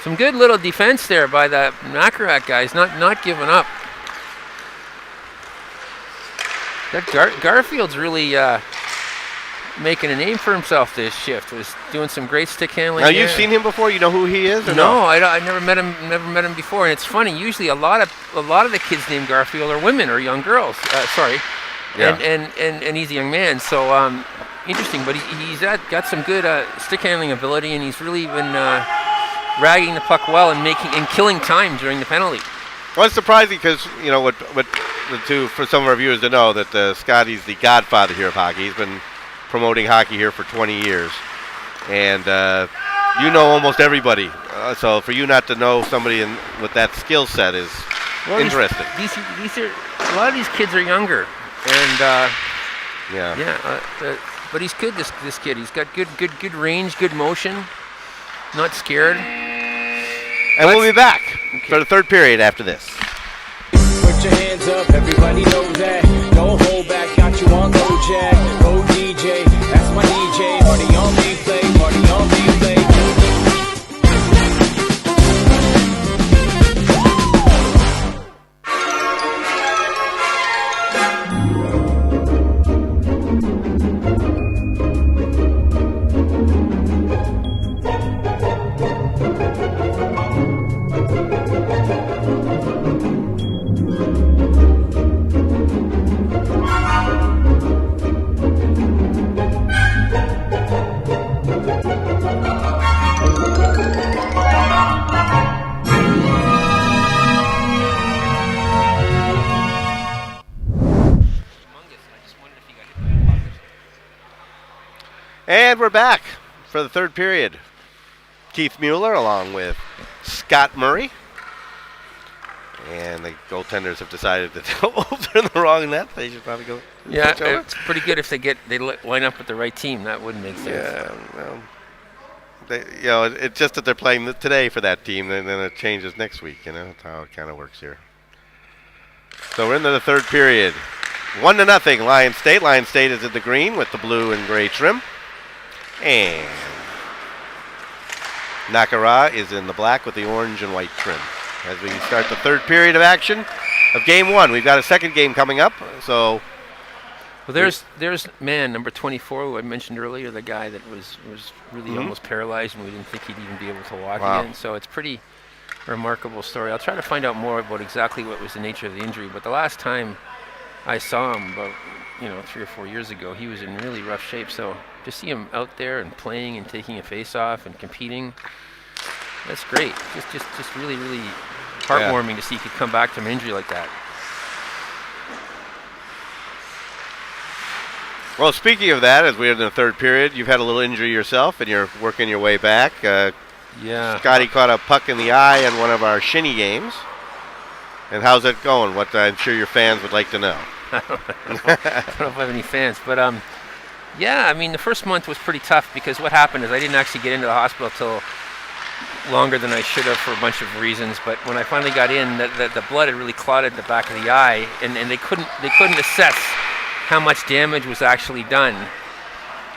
Some good little defense there by the Nakaraj guys, not giving up. That Garfield's really making a name for himself this shift. Was doing some great stick handling. Now you've seen him before. You know who he is? Or no, I never met him. Never met him before. And it's funny. Usually, a lot of the kids named Garfield are women or young girls. And he's a young man. So interesting. But he's got some good stick handling ability, and he's really been ragging the puck well and killing time during the penalty. Well, it's surprising because for some of our viewers to know that Scotty's the godfather here of hockey. He's been promoting hockey here for 20 years, and you know almost everybody. So for you not to know somebody with that skill set is interesting. These are a lot of these kids are younger, and but he's good. This kid, he's got good range, good motion, not scared. And we'll be back for the third period after this. Put your hands up, everybody know that. Don't hold back, got you on go jack. Go DJ, that's my DJ. Party on replay, party on replay. And we're back for the third period. Keith Mueller along with Scott Murray. And the goaltenders have decided that the wolves are in the wrong net. They should probably go. Yeah, it's pretty good if they line up with the right team. That wouldn't make sense. Yeah, well, it's just that they're playing today for that team, and then it changes next week. That's how it kind of works here. So we're into the third period. 1-0, Lion State. Lion State is in the green with the blue and gray trim. And Nakaraj is in the black with the orange and white trim. As we start the third period of action, of Game 1. We've got a second game coming up, so... Well, there's man number 24 who I mentioned earlier, the guy that was really almost paralyzed, and we didn't think he'd even be able to walk again. So it's pretty remarkable story. I'll try to find out more about exactly what was the nature of the injury. But the last time I saw him, about 3 or 4 years ago, he was in really rough shape. So to see him out there and playing and taking a face-off and competing, that's great. Just really, really heartwarming to see he could come back from an injury like that. Well, speaking of that, as we're in the third period, you've had a little injury yourself, and you're working your way back. Scotty caught a puck in the eye in one of our shinny games. And how's it going? What I'm sure your fans would like to know. I don't know if I have any fans, but I mean, the first month was pretty tough because what happened is I didn't actually get into the hospital till longer than I should have for a bunch of reasons. But when I finally got in, the blood had really clotted the back of the eye, and they couldn't assess how much damage was actually done.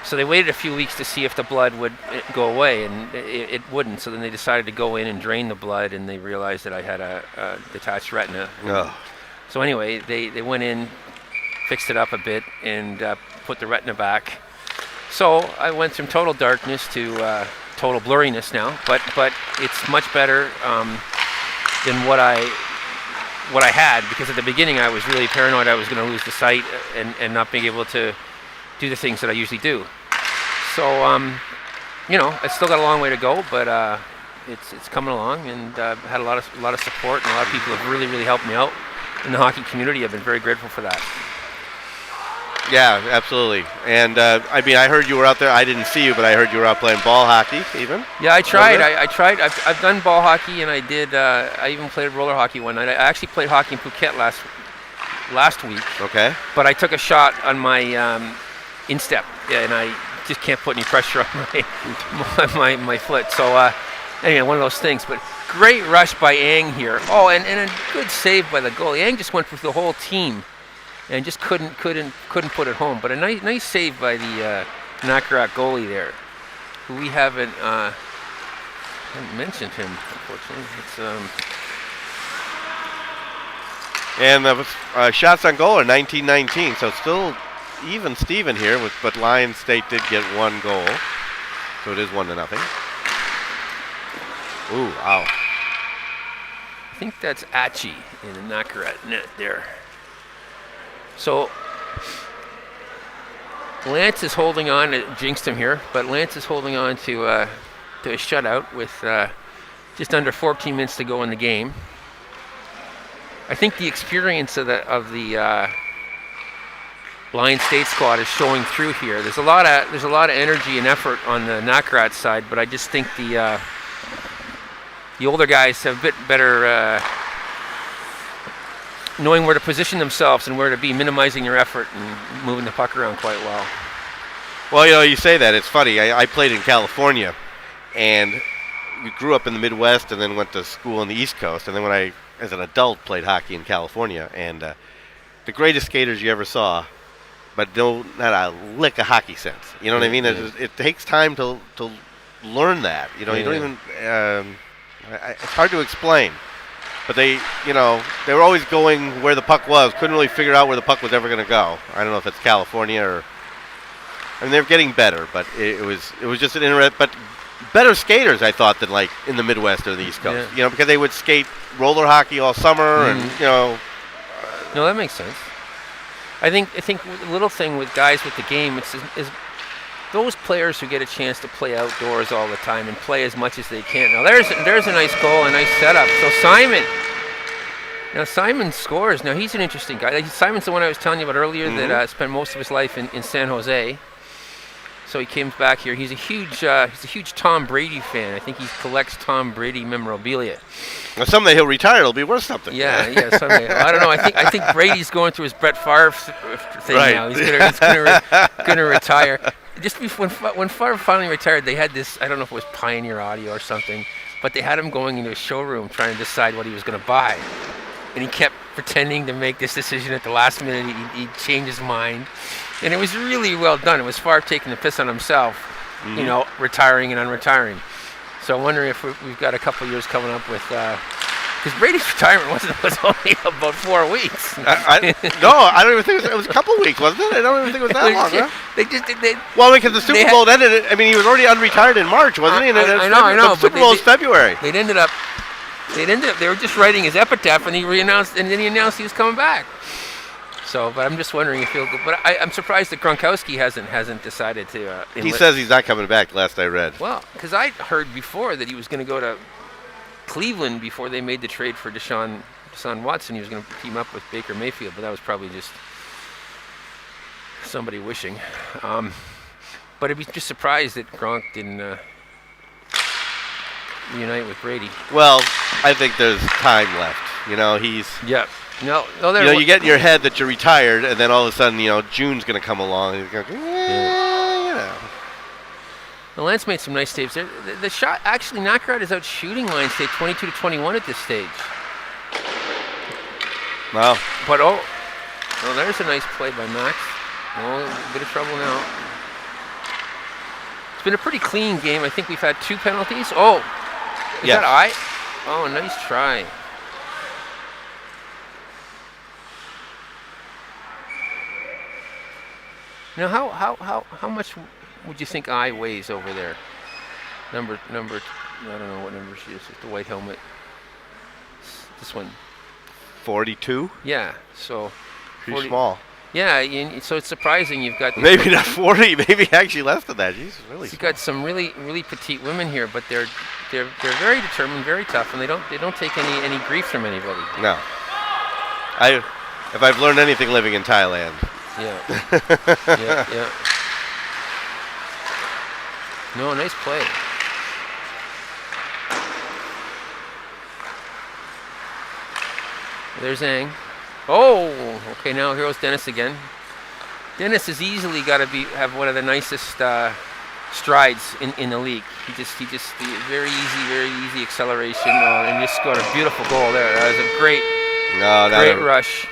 So they waited a few weeks to see if the blood would go away, and it wouldn't. So then they decided to go in and drain the blood, and they realized that I had a detached retina. Oh. So anyway, they went in, fixed it up a bit, and put the retina back. So I went from total darkness to total blurriness now, but it's much better than what I had, because at the beginning I was really paranoid I was going to lose the sight and not being able to do the things that I usually do. So, it's still got a long way to go, but it's coming along, and I've had a lot of support, and a lot of people have really, really helped me out in the hockey community. I've been very grateful for that. Yeah, absolutely. And I mean, I heard you were out there. I didn't see you, but I heard you were out playing ball hockey even. Yeah, I tried. I tried. I've done ball hockey, and I did. I even played roller hockey one night. I actually played hockey in Phuket last week. Okay. But I took a shot on my instep, and I just can't put any pressure on my foot. So anyway, one of those things. But great rush by Ang here. Oh, and a good save by the goalie. Ang just went with the whole team and just couldn't put it home. But a nice save by the Nakaraj goalie there, who we haven't mentioned him, unfortunately. And the shots on goal are 19-19, so still even Steven here, but Lions State did get one goal, so it is 1-0. Ooh, wow. I think that's Achi in the Nakaraj net there. So Lance is holding on. It jinxed him here, but Lance is holding on to a shutout with just under 14 minutes to go in the game. I think the experience of the Lions State squad is showing through here. There's a lot of energy and effort on the Nakaraj side, but I just think the older guys have a bit better knowing where to position themselves and where to be, minimizing their effort and moving the puck around quite well. Well, you say that. It's funny. I played in California, and we grew up in the Midwest and then went to school on the East Coast. And then when I, as an adult, played hockey in California. And the greatest skaters you ever saw, but not a lick of hockey sense. You know what I mean? It takes time to learn that. You don't even... it's hard to explain. But they were always going where the puck was. Couldn't really figure out where the puck was ever going to go. I don't know if it's California or... I mean, they're getting better, but it was just an interesting... But better skaters, I thought, than like in the Midwest or the East Coast. Yeah. Because they would skate roller hockey all summer, and No, that makes sense. I think the little thing with guys with the game is those players who get a chance to play outdoors all the time and play as much as they can. Now there's a nice goal, a nice setup. So Simon scores. Now he's an interesting guy. Simon's the one I was telling you about earlier that spent most of his life in San Jose. So he came back here. He's a huge Tom Brady fan. I think he collects Tom Brady memorabilia. Well, someday he'll retire. It'll be worth something. Yeah. Someday. I don't know. I think Brady's going through his Brett Favre thing now. He's gonna retire. Just before, when Favre finally retired, they had this. I don't know if it was Pioneer Audio or something, but they had him going into a showroom trying to decide what he was going to buy, and he kept pretending to make this decision at the last minute. He'd change his mind. And it was really well done. It was Favre taking the piss on himself, retiring and unretiring. So I'm wondering if we've got a couple of years coming up with Because Brady's retirement was only about 4 weeks. No, I don't even think it was a couple weeks, wasn't it? I don't even think it was that long, huh? Well, because the Super Bowl ended. I mean, he was already unretired in March, wasn't he? And I know. The Super Bowl is February. They were just writing his epitaph, and then he announced he was coming back. So, but I'm just wondering if he'll go. But I'm surprised that Gronkowski hasn't decided to. He says he's not coming back. Last I read. Well, because I heard before that he was going to go to Cleveland before they made the trade for Deshaun Watson. He was going to team up with Baker Mayfield, but that was probably just somebody wishing. But I'd be just surprised that Gronk didn't reunite with Brady. Well, I think there's time left. He's. Yeah. No. You get in your head that you're retired, and then all of a sudden, June's going to come along. And you're going, The Lance made some nice saves there. The shot, actually, Nakaraj is out shooting Lions State 22-21 at this stage. Wow. But, there's a nice play by Max. A bit of trouble now. It's been a pretty clean game. I think we've had 2 penalties. Is that I? Oh, nice try. Now, how much would you think I weighs over there? Number. I don't know what number she is. It's the white helmet. This one. 42. Yeah. So. Pretty small. Yeah. So it's surprising you've got. Maybe not 40. Maybe actually less than that. Jesus, really. You've got some really really petite women here, but they're very determined, very tough, and they don't take any grief from anybody. No. If I've learned anything living in Thailand. Yeah. Yeah. No, nice play. There's Zhang. Oh, okay. Now here goes Dennis again. Dennis has easily got to have one of the nicest strides in the league. He just very easy acceleration, and just got a beautiful goal there. That was a great rush.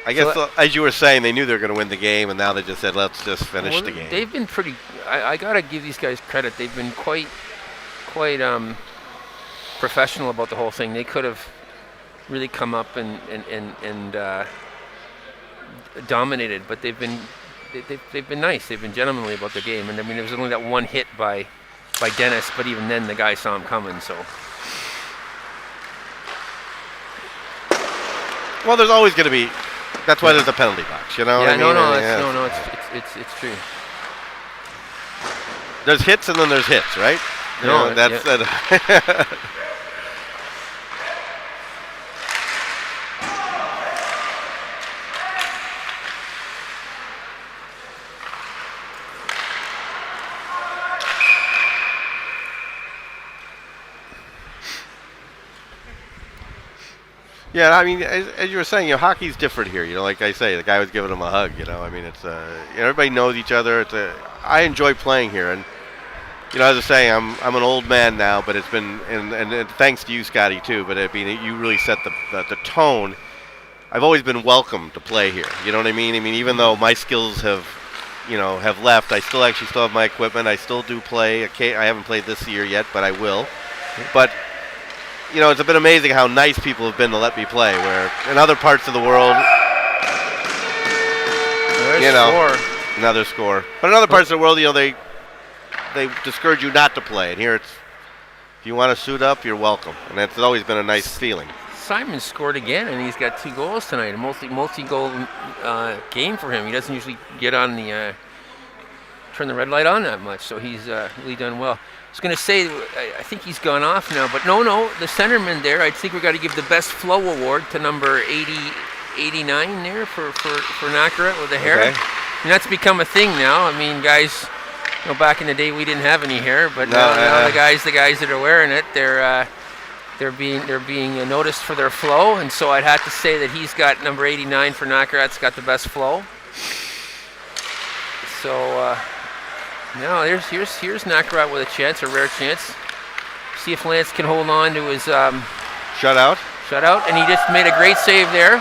I guess, as you were saying, they knew they were going to win the game, and now they just said, let's just finish the game. They've been pretty. I got to give these guys credit. They've been quite professional about the whole thing. They could have really come up and dominated, but they've been nice. They've been gentlemanly about the game. And I mean, there was only that one hit by Dennis, but even then, the guy saw him coming. So. Well, there's always going to be. That's why there's a penalty box, Yeah, what I mean? It's true. There's hits and then there's hits, right? That's Yeah, I mean, as you were saying, hockey's different here. Like I say, the guy was giving him a hug. I mean, it's everybody knows each other. I enjoy playing here, and as I was saying, I'm an old man now, but it's been and thanks to you, Scotty, too. But you really set the tone. I've always been welcome to play here. You know what I mean? I mean, even though my skills have left, I still have my equipment. I still do play. I haven't played this year yet, but I will. But it's been amazing how nice people have been to let me play. Where in other parts of the world, another score. But in other parts of the world, they discourage you not to play. And here, if you want to suit up, you're welcome. And that's always been a nice feeling. Simon scored again, and he's got 2 goals tonight. A multi-goal game for him. He doesn't usually get on turn the red light on that much, so he's really done well. I was going to say, I think he's gone off now, but no, the centerman there, I think we got to give the best flow award to number 89 there for Nakaraj with the hair. Okay. And that's become a thing now. I mean, guys, back in the day we didn't have any hair, but now the guys that are wearing it, they're being noticed for their flow, and so I'd have to say that he's got number 89 for Nakaraj's got the best flow. So. Now here's Nakaraj with a rare chance. See if Lance can hold on to his shutout, and he just made a great save there.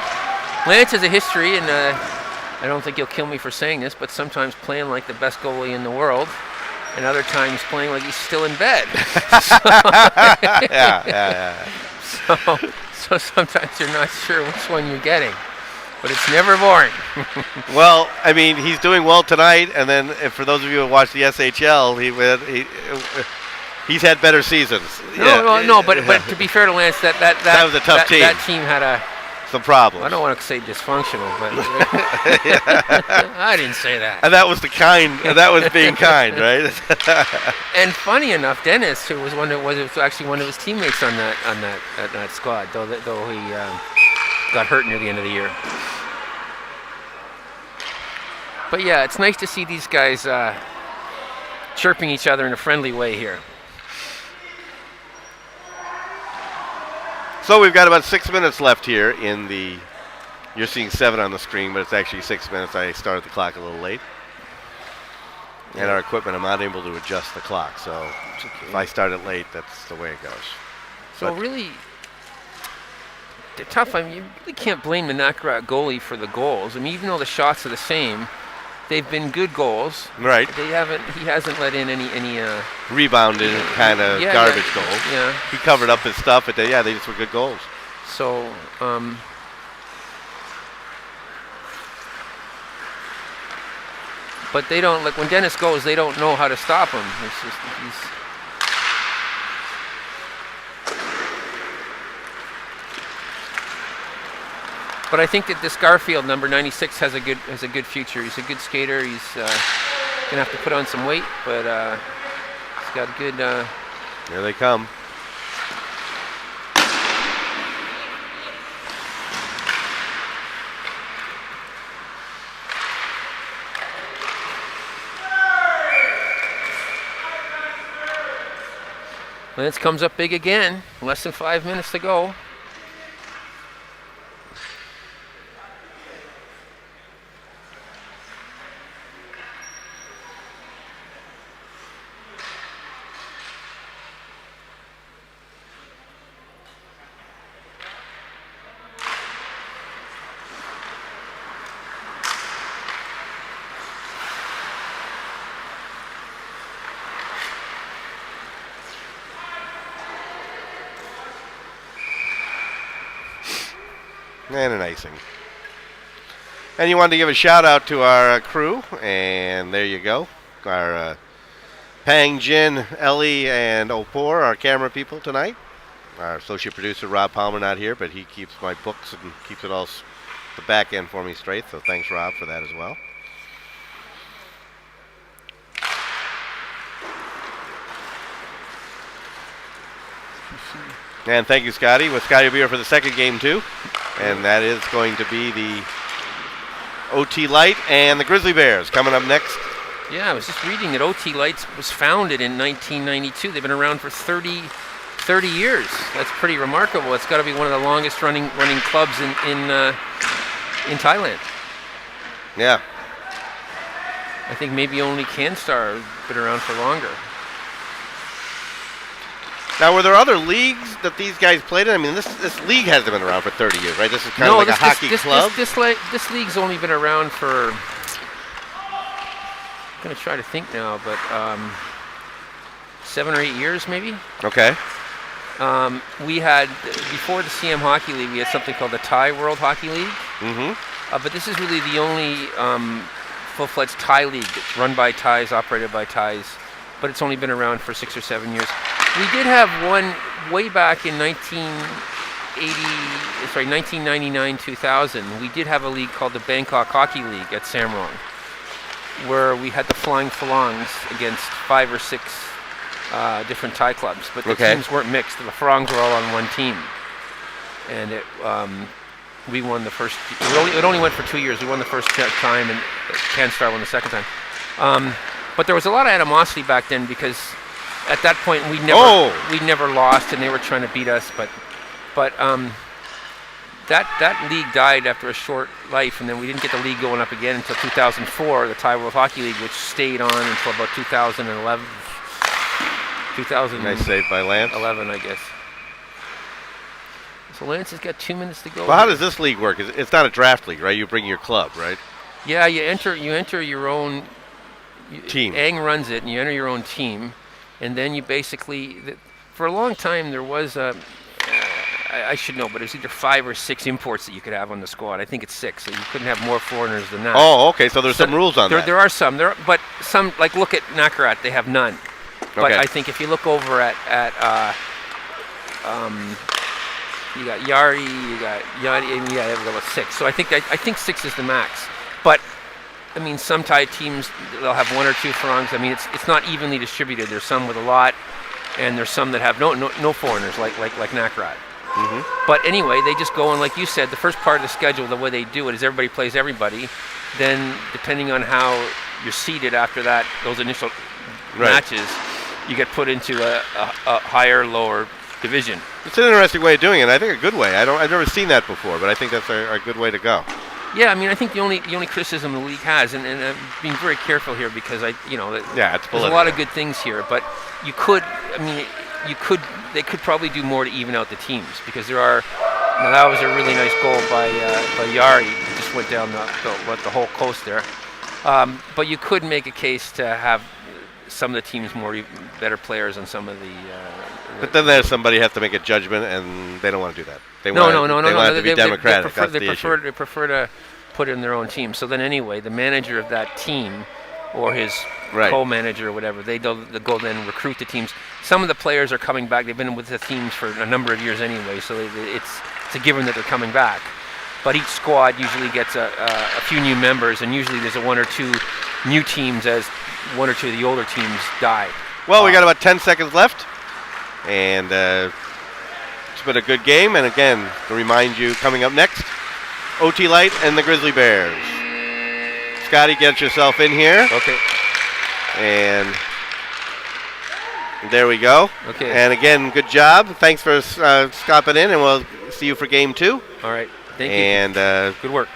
Lance has a history, and I don't think he'll kill me for saying this, but sometimes playing like the best goalie in the world, and other times playing like he's still in bed. Yeah. So sometimes you're not sure which one you're getting. But it's never boring. Well, I mean, he's doing well tonight, and then for those of you who watch the SHL, he's had better seasons. No, but to be fair to Lance, that was a tough team. That team had some problems. I don't want to say dysfunctional, but I didn't say that. And that was being kind, right? And funny enough, Dennis, who was actually one of his teammates on that squad, though he got hurt near the end of the year. But yeah, it's nice to see these guys chirping each other in a friendly way here. So we've got about 6 minutes left here in the. You're seeing 7 on the screen, but it's actually 6 minutes. I started the clock a little late. And our equipment, I'm not able to adjust the clock. So if I start it late, that's the way it goes. So really tough. I mean, you really can't blame the Nakaraj goalie for the goals. I mean, even though the shots are the same, they've been good goals. Right. He hasn't let in any rebounded kind of garbage goals. Yeah. He covered up his stuff, but they just were good goals. So, but they don't, like when Dennis goes, they don't know how to stop him. It's just But I think that this Garfield, number 96, has a good future. He's a good skater. He's gonna have to put on some weight, but he's got a good. Here they come. Lance comes up big again. Less than 5 minutes to go. And an icing. And you wanted to give a shout out to our crew, and there you go. Our Pang, Jin, Ellie, and Opor, our camera people tonight. Our associate producer, Rob Palmer, not here, but he keeps my books and keeps it all the back end for me straight, so thanks, Rob, for that as well. And thank you, Scotty. With Scotty will be here for the second game, too. And that is going to be the OT Light and the Grizzly Bears coming up next. Yeah, I was just reading that OT Lights was founded in 1992. They've been around for 30 years. That's pretty remarkable. It's got to be one of the longest running clubs in Thailand. Yeah. I think maybe only CanStar has been around for longer. Now, were there other leagues that these guys played in? I mean, this league hasn't been around for 30 years, right? This is kind of like a hockey club? This league's only been around for, I'm going to try to think now, but 7 or 8 years maybe. Okay. We had, before the CM Hockey League, we had something called the Thai World Hockey League. Mm-hmm. But this is really the only full-fledged Thai league that's run by Thais, operated by Thais, but it's only been around for 6 or 7 years. We did have one way back in 1999-2000. We did have a league called the Bangkok Hockey League at Samrong, where we had the Flying Phalangs against 5 or 6 different Thai clubs, but the teams weren't mixed. The Phalangs were all on one team, and we won the first. It only went for 2 years. We won the first time, and CanStar won the second time. But there was a lot of animosity back then because at that point we never lost, and they were trying to beat us. But that league died after a short life, and then we didn't get the league going up again until 2004, the Thai World Hockey League, which stayed on until about 2011. Nice save by Lance. 11, I guess. So Lance has got 2 minutes to go. Well, how does this league work? It's not a draft league, right? You bring your club, right? Yeah, you enter your own team. Ang runs it, and you enter your own team, and then you basically, for a long time there was a I should know, but it's either 5 or 6 imports that you could have on the squad. I think it's 6, so you couldn't have more foreigners than that. Oh, okay. So there's some rules on that. There are some. But some, like look at Nakaraj, they have none. But Okay. I think if you look over at you got Yari, you got Yadi, and yeah, they've got 6. So I think 6 is the max. But I mean, some Thai teams they'll have 1 or 2 Farangs. I mean, it's not evenly distributed. There's some with a lot, and there's some that have no foreigners like Nakaraj. Mm-hmm. But anyway, they just go on, like you said, the first part of the schedule, the way they do it is everybody plays everybody. Then, depending on how you're seeded after that, those initial matches, you get put into a higher, lower division. It's an interesting way of doing it. I think a good way. I've never seen that before, but I think that's a good way to go. Yeah, I mean, I think the only criticism the league has, and I'm being very careful here because it's there's political. a lot of good things here, but they could probably do more to even out the teams because there are. Now that was a really nice goal by Yari. He just went down the whole coast there. But you could make a case to have some of the teams better players on some of the. But then there's somebody has to make a judgment, and they don't want to do that. They No. want it to be democratic. They prefer to put in their own team. So then anyway, the manager of that team or his co-manager or whatever, they go then recruit the teams. Some of the players are coming back. They've been with the teams for a number of years anyway, so it's a given that they're coming back. But each squad usually gets a few new members, and usually there's 1 or 2 new teams as 1 or 2 of the older teams die. Well, we got about 10 seconds left, and it's been a good game. And again, to remind you, coming up next, OT Light and the Grizzly Bears. Scotty, get yourself in here. Okay. And there we go. Okay. And again, good job. Thanks for stopping in, and we'll see you for game 2. All right. Thank you. And good work.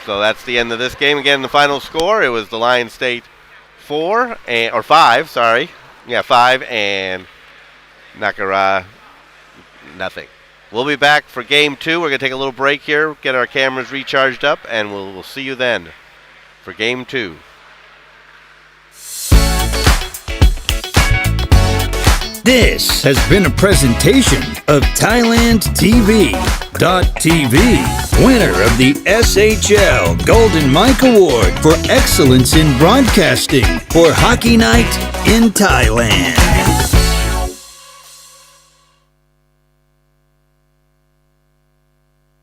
So that's the end of this game. Again, the final score, it was the Lion State 5, sorry. Yeah, 5, and Nakaraj, nothing. We'll be back for game 2. We're going to take a little break here, get our cameras recharged up, and we'll see you then for game 2. This has been a presentation of ThailandTV.tv, winner of the SHL Golden Mike Award for Excellence in Broadcasting for Hockey Night in Thailand.